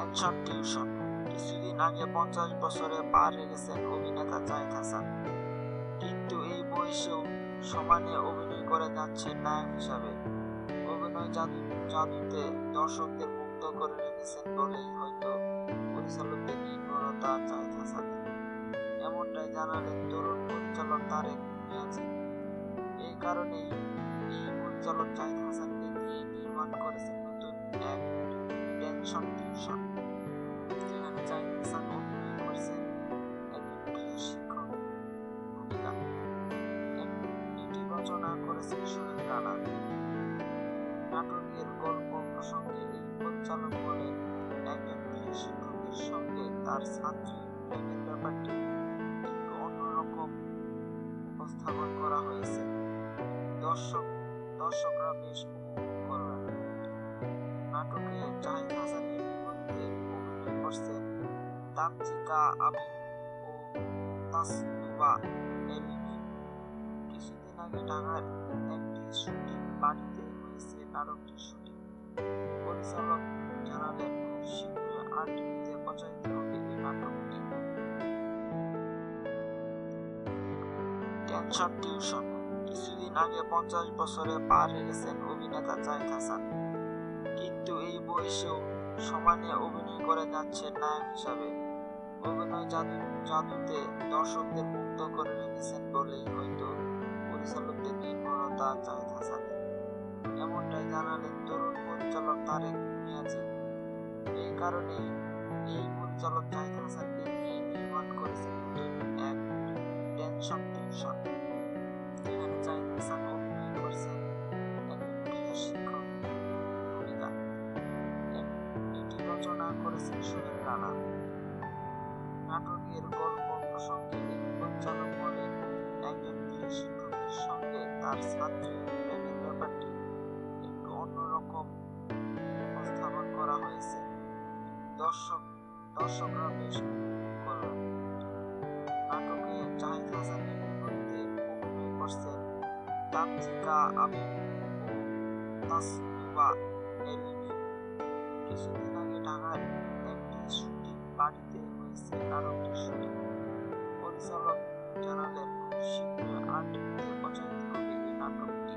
Tension tuition. কিছুদিন আগে 50 বছরে পা রেখেছেন অভিনেতা জাহিদ হাসান, কিন্তু এই বয়সেও সমানে অভিনয় করে যাচ্ছেন নায়ক হিসাবে। অভিনয় জাদুতে দর্শকদের মুগ্ধ করে রেখেছেন বলেই হয়তো পরিচালকদের নির্ভরতা জাহিদ হাসানের। এমনটাই জানালেন তরুণ পরিচালক তারেক নিয়াজি। এই কারণেই এই পরিচালক জাহিদ হাসানকে দিয়ে নির্মাণ করেছেন নতুন এক টেনশন টিউশন, যেখানে জাহিদ হাসান অভিনয় করছেন একজন গৃহশিক্ষক ভূমিকা। এটি রচনা করেছেন সোহেল রানা। নাটকের গল্প প্রসঙ্গে এই পরিচালক বলেন, একজন গৃহশিক্ষকের সঙ্গে তার ছাত্রী প্রেমের ব্যাপারটি একটু অন্যরকম উপস্থাপন করা হয়েছে। দর্শকরা বেশ উপভোগ করবেন। নাটকে জাহিদ হাসানের বিপরীতে অভিনয় করছেন তানচিকা আবিদ ও তাসনুভা এলিমি। কিছুদিন আগে ঢাকার একটি শুটিং বাড়িতে হয়েছে নাটকটির শুটিং। পরিচালক জানালেন, খুব শীঘ্রই RTVতে প্রচারিত হবে এই নাটকটি। Tension tuition. কিছুদিন আগে 50 বছরে পা রেখেছেন অভিনেতা জাহিদ হাসান, কিন্তু এই বয়সেও সমানে অভিনয় করে যাচ্ছেন নায়ক হিসাবে। অভিনয় জাদুতে দর্শকদের মুগ্ধ করে রেখেছেন বলেই হয়তো পরিচালকদের নির্ভরতা জাহিদ হাসানের। এমনটাই জানালেন তরুণ পরিচালক তারেক নিয়াজি। এই কারণেই এই পরিচালক জাহিদ হাসানকে দিয়ে নির্মাণ করেছেন নতুন এক টেনশন টিউশন, যেখানে জাহিদ হাসান অভিনয় করছেন একজন গৃহশিক্ষক ভূমিকা। এটি রচনা করেছেন সোহেল রানা। নাটকের গল্প প্রসঙ্গে এই পরিচালক বলেন, একজন গৃহশিক্ষকের সঙ্গে তার ছাত্রী প্রেমের ব্যাপারটি একটু অন্যরকম উপস্থাপন করা হয়েছে। দর্শকরা বেশ উপভোগ করবেন। নাটকে জাহিদ হাসানের বিপরীতে অভিনয় করছেন তানচিকা আবিদ ও তাসনুভা এলিমি। কিছুদিন আগে ঢাকার একটি শুটিং বাড়িতে হয়েছে নাটকটির শুটিং। পরিচালক জানালেন, খুব শীঘ্রই RTVতে প্রচারিত হবে এই নাটকটি।